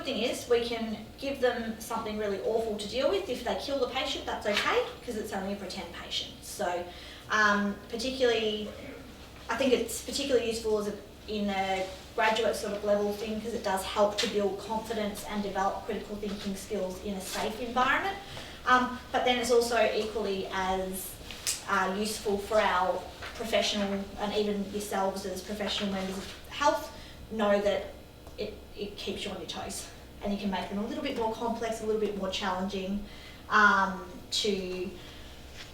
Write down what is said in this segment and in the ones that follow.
good thing is we can give them something really awful to deal with. If they kill the patient, that's okay, because it's only a pretend patient. So particularly, I think it's particularly useful in a graduate sort of level thing, because it does help to build confidence and develop critical thinking skills in a safe environment. But then it's also equally as useful for our professional, and even yourselves as professional members of health, know that it keeps you on your toes, and you can make them a little bit more complex, a little bit more challenging, to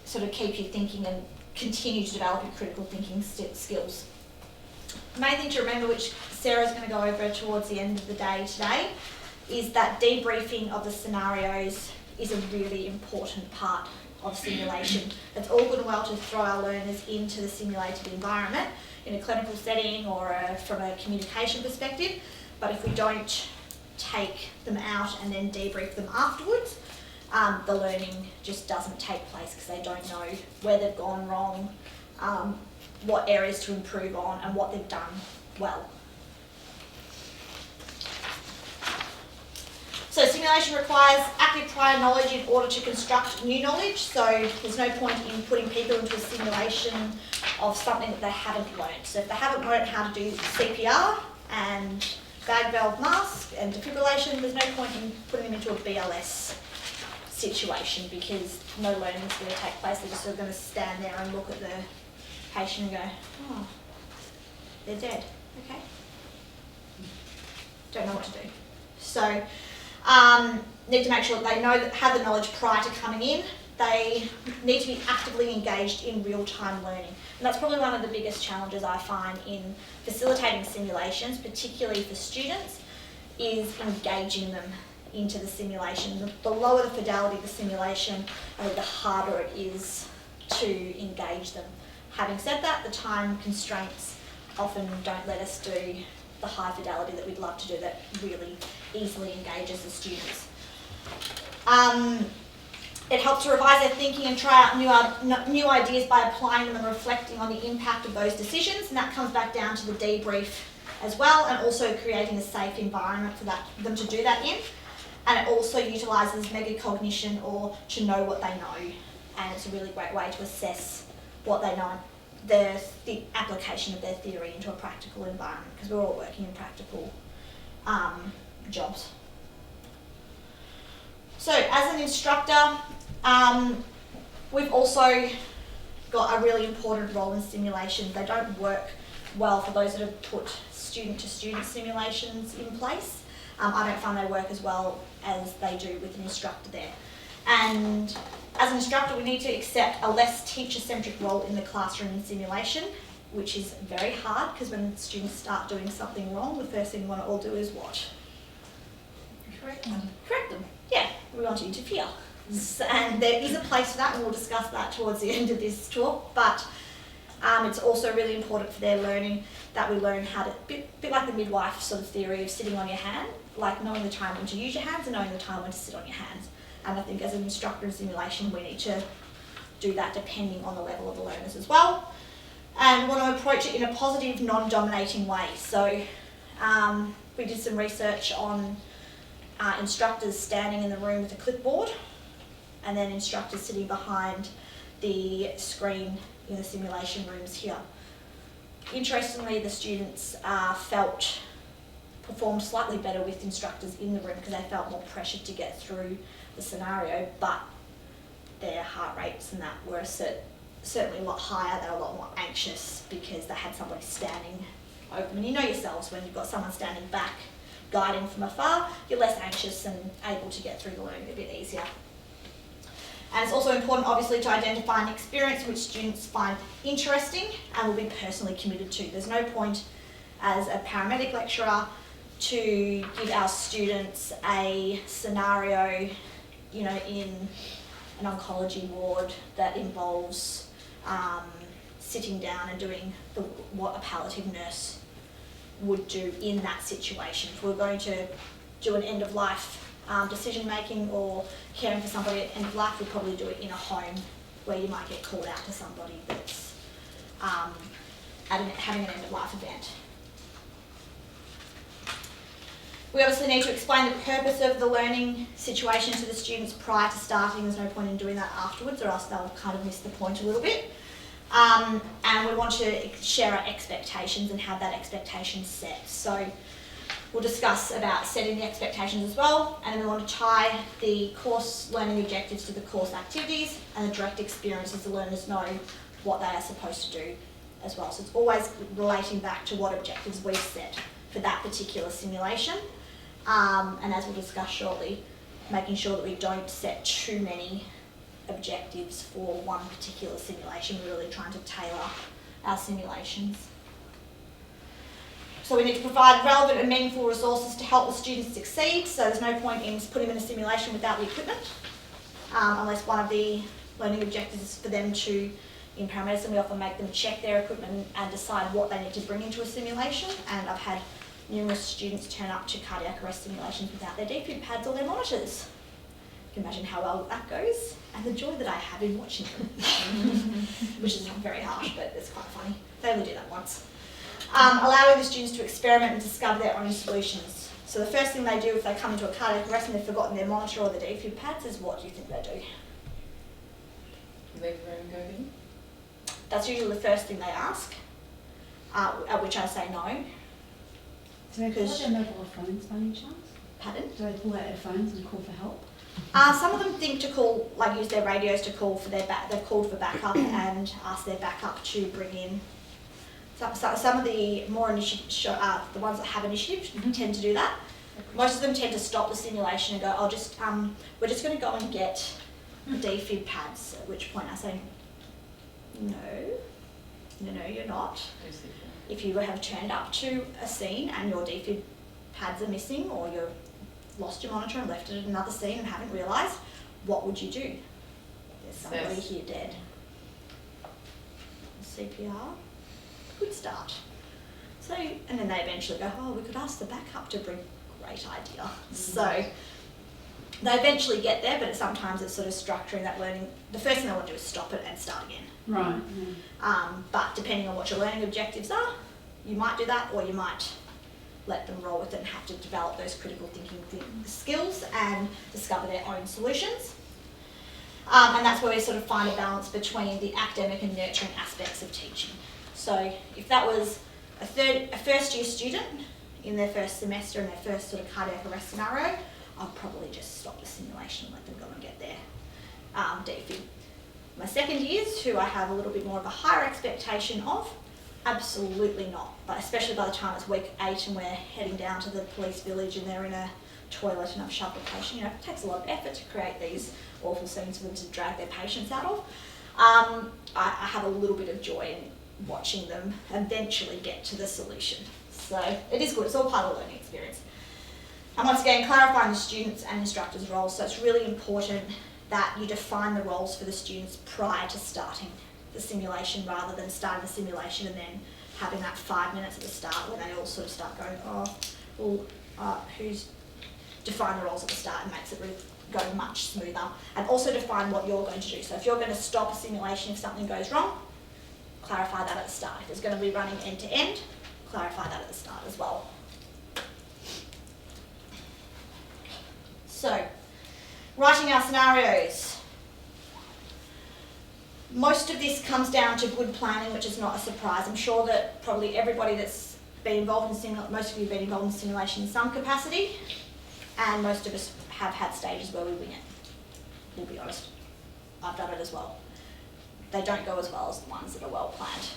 sort of keep you thinking and continue to develop your critical thinking skills. The main thing to remember, which Sarah's going to go over towards the end of the day today, is that debriefing of the scenarios is a really important part of simulation. It's all good and well to throw our learners into the simulated environment in a clinical setting or from a communication perspective, but if we don't take them out and then debrief them afterwards, the learning just doesn't take place, because they don't know where they've gone wrong, what areas to improve on, and what they've done well. So simulation requires active prior knowledge in order to construct new knowledge. So there's no point in putting people into a simulation of something that they haven't learned. So if they haven't learned how to do CPR and bag valve mask and defibrillation, there's no point in putting them into a BLS situation, because no learning is going to take place. They're just sort of going to stand there and look at the patient and go, oh, they're dead. Okay. Don't know what to do. So need to make sure that they know that have the knowledge prior to coming in. They need to be actively engaged in real-time learning. And that's probably one of the biggest challenges I find in facilitating simulations, particularly for students, is engaging them into the simulation. The lower the fidelity of the simulation, I think the harder it is to engage them. Having said that, the time constraints often don't let us do the high fidelity that we'd love to do that really easily engages the students. It helps to revise their thinking and try out new ideas by applying them and reflecting on the impact of those decisions, and that comes back down to the debrief as well, and also creating a safe environment for them to do that in. And it also utilises metacognition, or to know what they know, and it's a really great way to assess what they know, the application of their theory into a practical environment, because we're all working in practical jobs. So as an instructor, we've also got a really important role in simulation. They don't work well for those that have put student-to-student simulations in place. I don't find they work as well as they do with an instructor there. And as an instructor, we need to accept a less teacher-centric role in the classroom in simulation, which is very hard, because when students start doing something wrong, the first thing we want to all do is what? Correct them. Correct them. Yeah, we want to interfere. And there is a place for that, and we'll discuss that towards the end of this talk, but it's also really important for their learning that we learn how to, bit like the midwife sort of theory of sitting on your hand, like knowing the time when to use your hands and knowing the time when to sit on your hands. And I think as an instructor in simulation, we need to do that depending on the level of the learners as well. And we want to approach it in a positive, non-dominating way. So we did some research on instructors standing in the room with a clipboard, and then instructors sitting behind the screen in the simulation rooms here. Interestingly, the students performed slightly better with instructors in the room, because they felt more pressured to get through the scenario, but their heart rates and that were certainly a lot higher. They were a lot more anxious because they had somebody standing over them. And you know yourselves, when you've got someone standing back guiding from afar, you're less anxious and able to get through the learning a bit easier. And it's also important, obviously, to identify an experience which students find interesting and will be personally committed to. There's no point as a paramedic lecturer to give our students a scenario, in an oncology ward that involves sitting down and doing what a palliative nurse would do in that situation. If we're going to do an end-of-life decision making or caring for somebody at end of life, we'd probably do it in a home where you might get called out to somebody that's having an end of life event. We obviously need to explain the purpose of the learning situation to the students prior to starting. There's no point in doing that afterwards, or else they'll kind of miss the point a little bit. And we want to share our expectations and have that expectation set. So we'll discuss about setting the expectations as well, and then we want to tie the course learning objectives to the course activities and the direct experiences the learners know what they are supposed to do as well. So it's always relating back to what objectives we've set for that particular simulation. And as we'll discuss shortly, making sure that we don't set too many objectives for one particular simulation. We're really trying to tailor our simulations. So we need to provide relevant and meaningful resources to help the students succeed. So there's no point in putting them in a simulation without the equipment, unless one of the learning objectives is for them to, in paramedicine, we often make them check their equipment and decide what they need to bring into a simulation. And I've had numerous students turn up to cardiac arrest simulations without their defib pads or their monitors. You can imagine how well that goes and the joy that I have in watching them, which is very harsh, but it's quite funny. They only do that once. Allowing the students to experiment and discover their own solutions. So the first thing they do if they come into a cardiac arrest and they've forgotten their monitor or their defib pads is, what do you think they do? Leave the room and go in? That's usually the first thing they ask, at which I say no. Do they pull out their mobile phones by any chance? Pardon? Do they pull out their phones and call for help? Some of them think to call, like use their radios to call for their they've called for backup and ask their backup to bring in. Some of the more the ones that have initiative tend to do that. Most of them tend to stop the simulation and go, "I'll just we're just going to go and get the defib pads." At which point I say, "No, you're not. If you have turned up to a scene and your defib pads are missing, or you've lost your monitor and left it at another scene and haven't realised, what would you do? There's somebody here dead. CPR, good start." So, and then they eventually go, "Oh, we could ask the backup to bring." Great idea. Mm-hmm. So they eventually get there, but sometimes it's sort of structuring that learning. The first thing they want to do is stop it and start again. Right. But depending on what your learning objectives are, you might do that, or you might let them roll with it and have to develop those critical thinking skills and discover their own solutions. And that's where we sort of find a balance between the academic and nurturing aspects of teaching. So if that was a first year student in their first semester in their first sort of cardiac arrest scenario, I'll probably just stop the simulation and let them go and get their defib. My second years, who I have a little bit more of a higher expectation of, absolutely not. But especially by the time it's week 8 and we're heading down to the police village and they're in a toilet and I've shoved the patient, it takes a lot of effort to create these awful scenes for them to drag their patients out of. I have a little bit of joy in watching them eventually get to the solution. So it is good, it's all part of the learning experience. And once again, clarifying the students' and instructors' roles. So it's really important that you define the roles for the students prior to starting the simulation, rather than starting the simulation and then having that 5 minutes at the start when they all sort of start going, who's defined the roles at the start, and makes it really go much smoother. And also define what you're going to do. So if you're going to stop a simulation if something goes wrong, clarify that at the start. If it's going to be running end to end, clarify that at the start as well. So, writing our scenarios. Most of this comes down to good planning, which is not a surprise. I'm sure that probably everybody that's been involved in simulation, most of you have been involved in simulation in some capacity, and most of us have had stages where we wing it. We'll be honest, I've done it as well. They don't go as well as the ones that are well planned.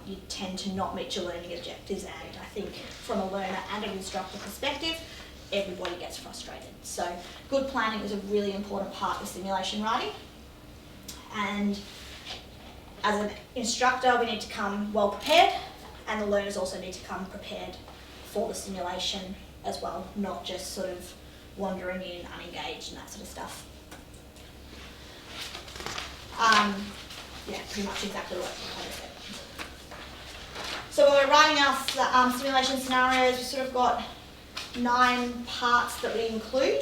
You tend to not meet your learning objectives, and I think from a learner and an instructor perspective, everybody gets frustrated. So good planning is a really important part of simulation writing. And as an instructor, we need to come well prepared, and the learners also need to come prepared for the simulation as well, not just sort of wandering in, unengaged and that sort of stuff. Yeah, pretty much exactly what I said. So when we're writing our simulation scenarios, we've sort of got 9 parts that we include.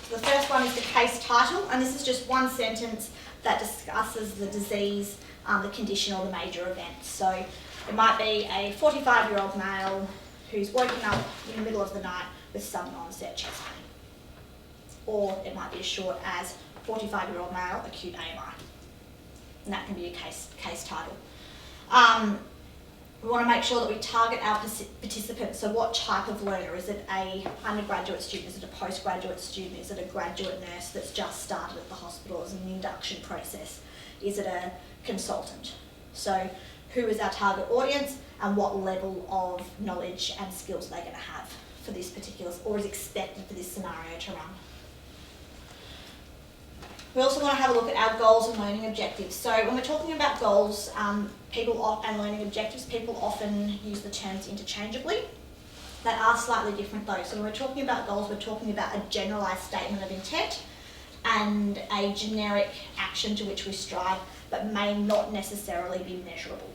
So the first one is the case title, and this is just one sentence that discusses the disease, the condition or the major event. So it might be a 45-year-old male who's woken up in the middle of the night with sudden onset chest pain. Or it might be as short as 45-year-old male, acute AMI. And that can be a case title. We want to make sure that we target our participants. So what type of learner? Is it a undergraduate student? Is it a postgraduate student? Is it a graduate nurse that's just started at the hospital as an induction process? Is it a consultant? So who is our target audience and what level of knowledge and skills are they going to have for this particular, or is expected for this scenario to run? We also want to have a look at our goals and learning objectives. So when we're talking about goals and learning objectives, people often use the terms interchangeably. They are slightly different though. So when we're talking about goals, we're talking about a generalised statement of intent and a generic action to which we strive, but may not necessarily be measurable.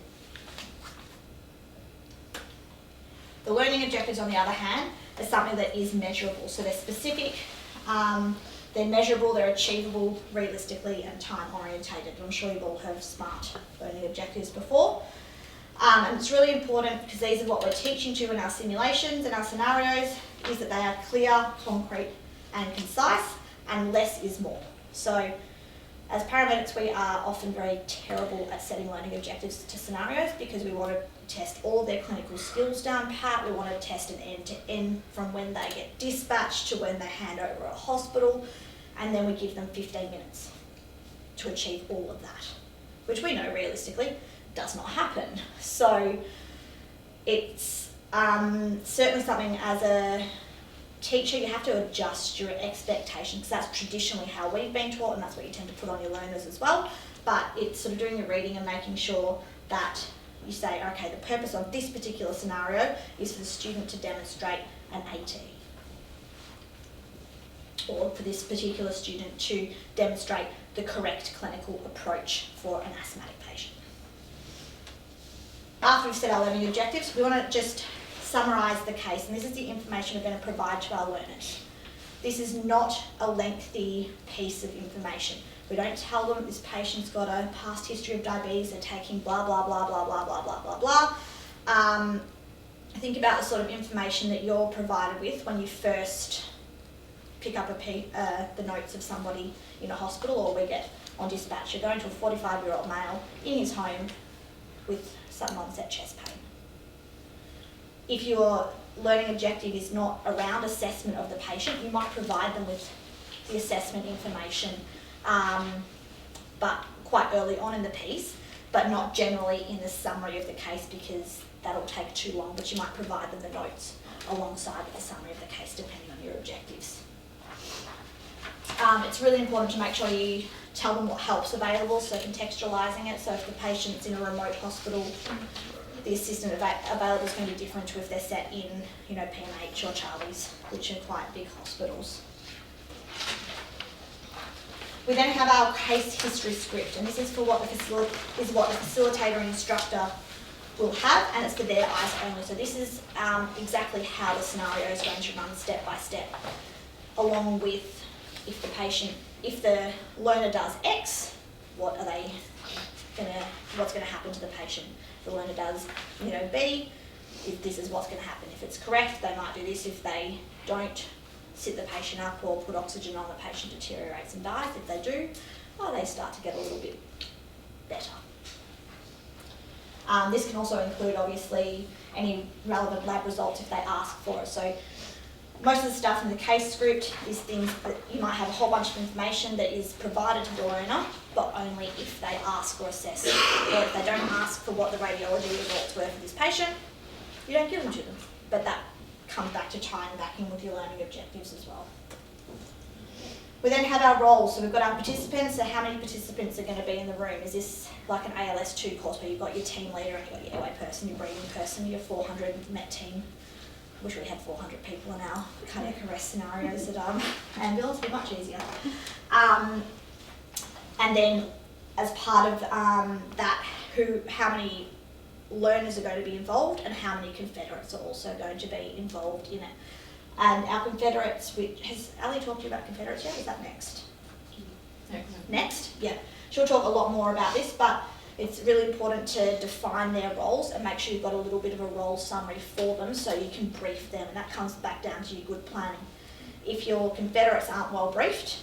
The learning objectives, on the other hand, are something that is measurable. So they're specific, they're measurable, they're achievable realistically and time orientated. I'm sure you've all heard of SMART learning objectives before. And it's really important because these are what we're teaching to in our simulations and our scenarios, is that they are clear, concrete and concise, and less is more. So as paramedics, we are often very terrible at setting learning objectives to scenarios because we want to test all of their clinical skills down pat. We want to test an end-to-end from when they get dispatched to when they hand over at a hospital, and then we give them 15 minutes to achieve all of that, which we know realistically does not happen. So it's certainly something as a teacher you have to adjust your expectations, because that's traditionally how we've been taught and that's what you tend to put on your learners as well. But it's sort of doing your reading and making sure that you say, okay, the purpose of this particular scenario is for the student to demonstrate an AT. Or for this particular student to demonstrate the correct clinical approach for an asthmatic patient. After we've set our learning objectives, we want to just summarise the case, and this is the information we're going to provide to our learners. This is not a lengthy piece of information. We don't tell them this patient's got a past history of diabetes, they're taking blah, blah, blah, blah, blah, blah, blah, blah, blah. Think about the sort of information that you're provided with when you first pick up the notes of somebody in a hospital, or we get on dispatch. You're going to a 45-year-old male in his home with sudden onset chest pain. If your learning objective is not around assessment of the patient, you might provide them with the assessment information, but quite early on in the piece, but not generally in the summary of the case because that'll take too long, but you might provide them the notes alongside with the summary of the case depending on your objectives. It's really important to make sure you tell them what help's available, so contextualising it. So if the patient's in a remote hospital, the assistant available is going to be different to if they're set in, PMH or Charlie's, which are quite big hospitals. We then have our case history script, and this is for what the facilitator and instructor will have, and it's for their eyes only. So this is exactly how the scenario is going to run step by step, along with if the learner does X, what's going to happen to the patient. The learner does, B, if this is what's going to happen. If it's correct, they might do this. If they don't, sit the patient up or put oxygen on, the patient deteriorates and dies. If they do, they start to get a little bit better. This can also include, obviously, any relevant lab results if they ask for it. So most of the stuff in the case script is things that you might have a whole bunch of information that is provided to the learner, but only if they ask or assess it. Or if they don't ask for what the radiology results were for this patient, you don't give them to them. But that comes back to tying back in with your learning objectives as well. We then have our roles. So we've got our participants. So how many participants are going to be in the room? Is this like an ALS 2 course where you've got your team leader and you've got your airway person, your breathing person, your 400 met team? I wish we had 400 people in our cardiac arrest scenarios at ambulance, it'd be much easier. And then as part of that, how many learners are going to be involved and how many Confederates are also going to be involved in it. And our Confederates, has Ali talked to you about Confederates yet? Is that next? Next, yeah. She'll talk a lot more about this, but it's really important to define their roles and make sure you've got a little bit of a role summary for them so you can brief them, and that comes back down to your good planning. If your Confederates aren't well briefed,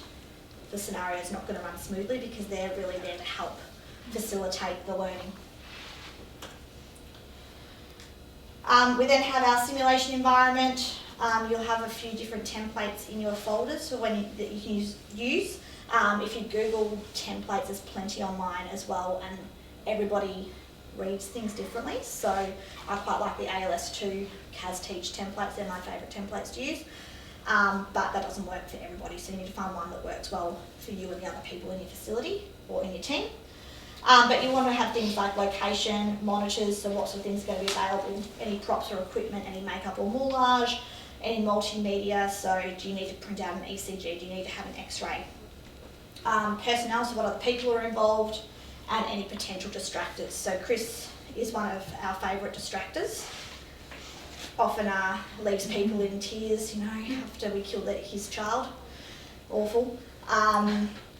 the scenario is not going to run smoothly because they're really there to help facilitate the learning. We then have our simulation environment. You'll have a few different templates in your folders for that you can use. If you Google templates, there's plenty online as well, and everybody reads things differently. So I quite like the ALS2 CAS Teach templates. They're my favourite templates to use. But that doesn't work for everybody, so you need to find one that works well for you and the other people in your facility or in your team. But you want to have things like location, monitors, so what sort of things are going to be available, any props or equipment, any makeup or moulage, any multimedia, so do you need to print out an ECG, do you need to have an X-ray? Personnel, so what other people are involved, and any potential distractors. So Chris is one of our favourite distractors. Often leaves people in tears, after we kill his child. Awful.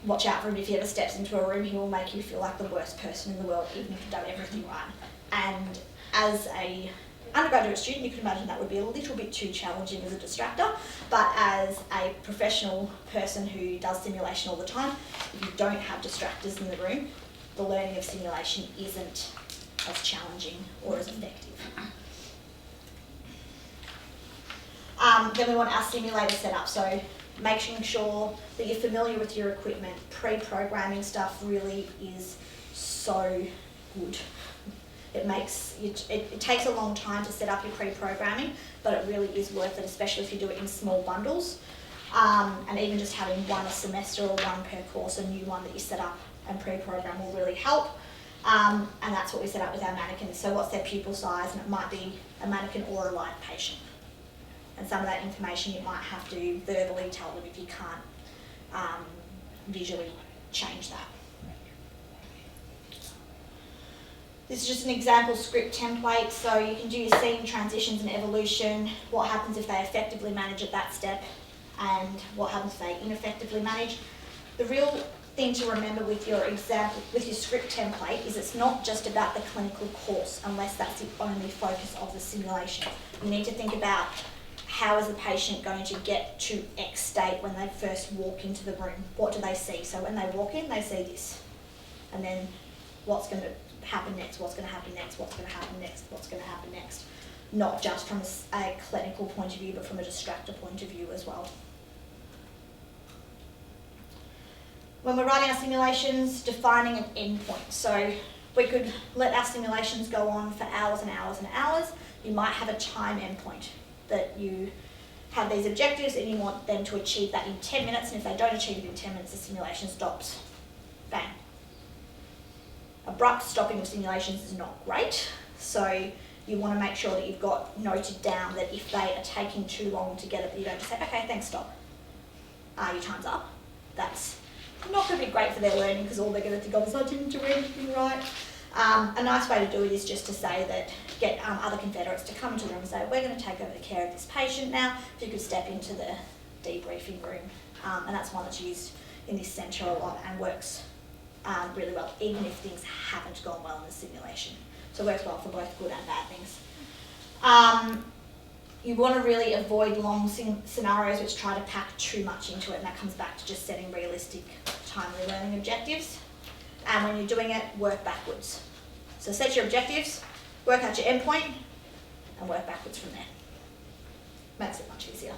Watch out for him. If he ever steps into a room, he will make you feel like the worst person in the world, even if you've done everything right. And as a undergraduate student, you can imagine that would be a little bit too challenging as a distractor, but as a professional person who does simulation all the time, if you don't have distractors in the room, the learning of simulation isn't as challenging or as effective. Then we want our simulator set up, so making sure that you're familiar with your equipment. Pre-programming stuff really is so good. It takes a long time to set up your pre-programming, but it really is worth it, especially if you do it in small bundles. And even just having one a semester or one per course, a new one that you set up and pre-program will really help. And that's what we set up with our mannequins. So what's their pupil size, and it might be a mannequin or a live patient. And some of that information you might have to verbally tell them if you can't visually change that. This is just an example script template, so you can do your scene, transitions and evolution, what happens if they effectively manage at that step, and what happens if they ineffectively manage. The real thing to remember with your example, with your script template, is it's not just about the clinical course unless that's the only focus of the simulation. You need to think about how is the patient going to get to X state when they first walk into the room? What do they see? So when they walk in, they see this. And then what's going to happen next? What's going to happen next? What's going to happen next? What's going to happen next? Not just from a clinical point of view, but from a distractor point of view as well. When we're writing our simulations, defining an endpoint. So we could let our simulations go on for hours and hours and hours. You might have a time endpoint, that you have these objectives and you want them to achieve that in 10 minutes, and if they don't achieve it in 10 minutes, the simulation stops. Bang. Abrupt stopping of simulations is not great, so you want to make sure that you've got noted down that if they are taking too long to get it, you don't just say, okay, thanks, stop. Your time's up. That's not going to be great for their learning because all they're going to think of is, I didn't do anything right. A nice way to do it is just to say that, get other Confederates to come into the room and say, we're going to take over the care of this patient now, if you could step into the debriefing room. And that's one that's used in this centre a lot and works really well, even if things haven't gone well in the simulation. So it works well for both good and bad things. You want to really avoid long scenarios which try to pack too much into it, and that comes back to just setting realistic, timely learning objectives. And when you're doing it, work backwards. So set your objectives, work out your endpoint, and work backwards from there. Makes it much easier.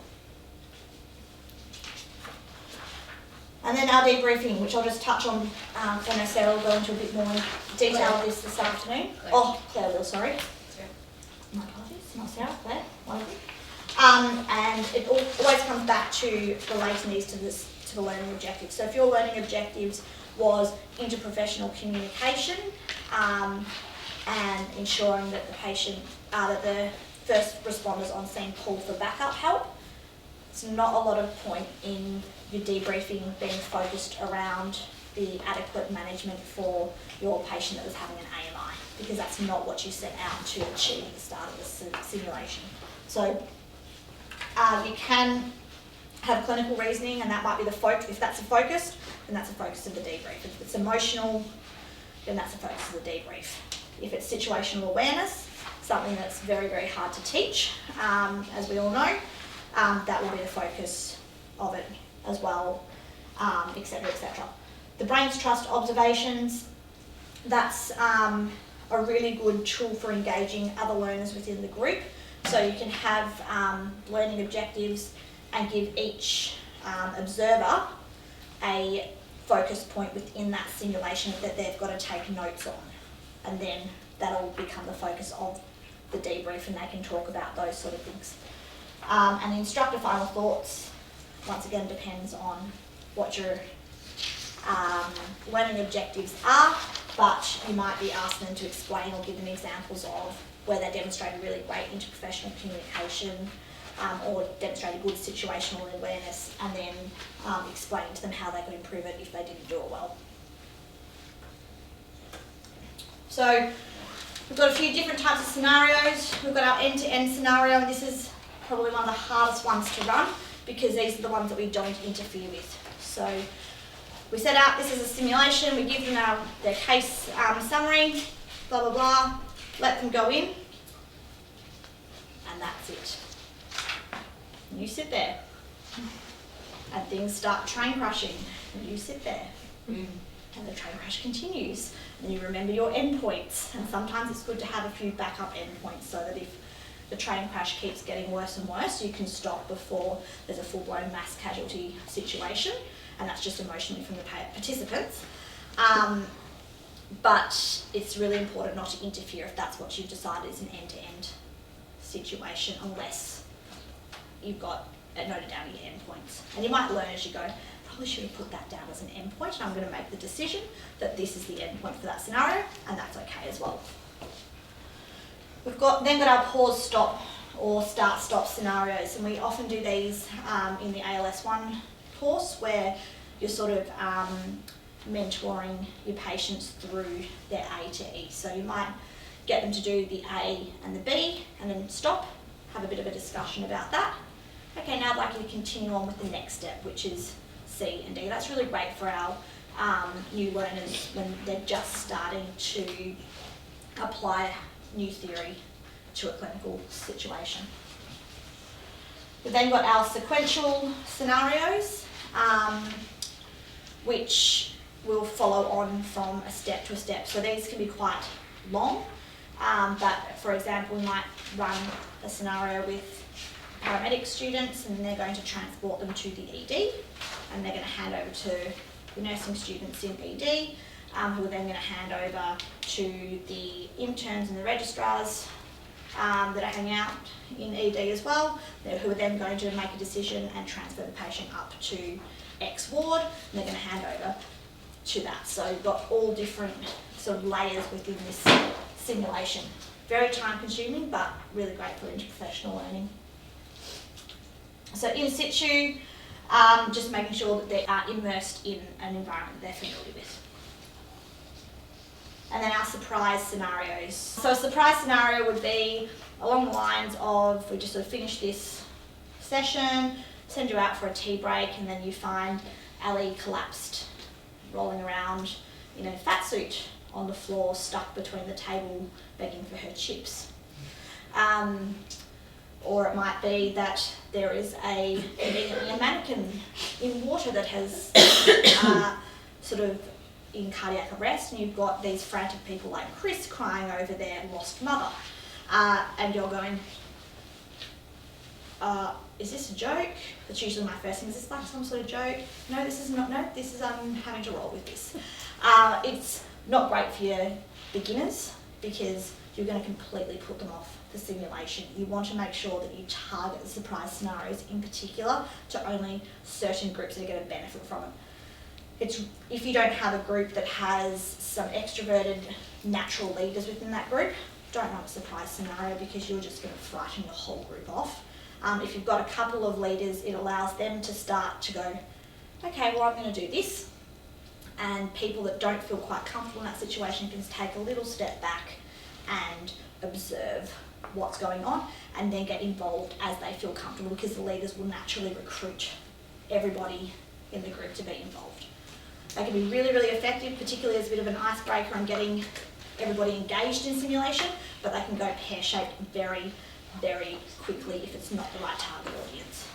And then our debriefing, which I'll just touch on, I know Sarah will go into a bit more detail of this afternoon. Claire. Oh, Claire will, sorry. Sorry. My apologies, not Sarah, Claire, one of you. And it always comes back to relating these to the learning objectives. So if your learning objectives was interprofessional communication and ensuring that the patient, that the first responders on scene call for backup help, it's not a lot of point in your debriefing being focused around the adequate management for your patient that was having an AMI, because that's not what you set out to achieve at the start of the simulation. So you can have clinical reasoning, and that might be the focus. If that's a focus, then that's a focus of the debrief. If it's emotional, then that's the focus of the debrief. If it's situational awareness, something that's very, very hard to teach, as we all know, that will be the focus of it as well, etc., etc. The brain's trust observations, that's a really good tool for engaging other learners within the group. So you can have learning objectives and give each observer a focus point within that simulation that they've got to take notes on. And then that'll become the focus of the debrief and they can talk about those sort of things. And the instructor final thoughts, once again, depends on what your learning objectives are, but you might be asking them to explain or give them examples of where they demonstrated really great interprofessional communication or demonstrated good situational awareness, and then explain to them how they could improve it if they didn't do it well. So we've got a few different types of scenarios. We've got our end-to-end scenario, and this is probably one of the hardest ones to run because these are the ones that we don't interfere with. So we set out, this is a simulation, we give them their case summary, blah, blah, blah, let them go in, and that's it. And you sit there, and things start train crashing, and you sit there, and the train crash continues, and you remember your endpoints, and sometimes it's good to have a few backup endpoints so that if the train crash keeps getting worse and worse, you can stop before there's a full-blown mass casualty situation, and that's just emotionally from the participants. But it's really important not to interfere if that's what you've decided is an end-to-end situation, unless you've got noted down your endpoints. And you might learn as you go, probably should have put that down as an endpoint, and I'm going to make the decision that this is the endpoint for that scenario, and that's okay as well. We've then got our pause, stop, or start, stop scenarios, and we often do these in the ALS 1 course, where you're sort of mentoring your patients through their A to E. So you might get them to do the A and the B, and then stop, have a bit of a discussion about that. Okay, now I'd like you to continue on with the next step, which is C and D. That's really great for our new learners when they're just starting to apply new theory to a clinical situation. We've then got our sequential scenarios, which will follow on from a step to a step. So these can be quite long, but for example, we might run a scenario with paramedic students, and they're going to transport them to the ED, and they're going to hand over to the nursing students in ED, who are then going to hand over to the interns and the registrars that are hanging out in ED as well, who are then going to make a decision and transfer the patient up to X ward, and they're going to hand over to that. So you've got all different sort of layers within this simulation. Very time consuming, but really great for interprofessional learning. So in situ, just making sure that they are immersed in an environment they're familiar with. And then our surprise scenarios. So a surprise scenario would be along the lines of, we just sort of finished this session, send you out for a tea break, and then you find Ali collapsed, rolling around in a fat suit on the floor, stuck between the table, begging for her chips. Or it might be that there is conveniently a mannequin in water that has sort of in cardiac arrest, and you've got these frantic people like Chris crying over their lost mother, and you're going, is this a joke? That's usually my first thing. Is this like some sort of joke? No, this is not. No, this is having to roll with this. It's not great for your beginners because you're going to completely put them off the simulation. You want to make sure that you target the surprise scenarios in particular to only certain groups that are going to benefit from it. If you don't have a group that has some extroverted natural leaders within that group, don't run a surprise scenario because you're just going to frighten the whole group off. If you've got a couple of leaders, it allows them to start to go, okay, well, I'm going to do this. And people that don't feel quite comfortable in that situation can take a little step back and observe what's going on and then get involved as they feel comfortable, because the leaders will naturally recruit everybody in the group to be involved. They can be really, really effective, particularly as a bit of an icebreaker on getting everybody engaged in simulation, but they can go pear-shaped very, very quickly if it's not the right target audience.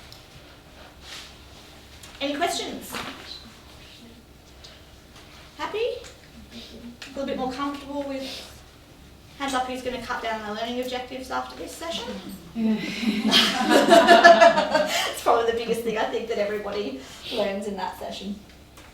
Any questions? Happy? A little bit more comfortable with hands up who's going to cut down their learning objectives after this session? It's probably the biggest thing I think that everybody learns in that session.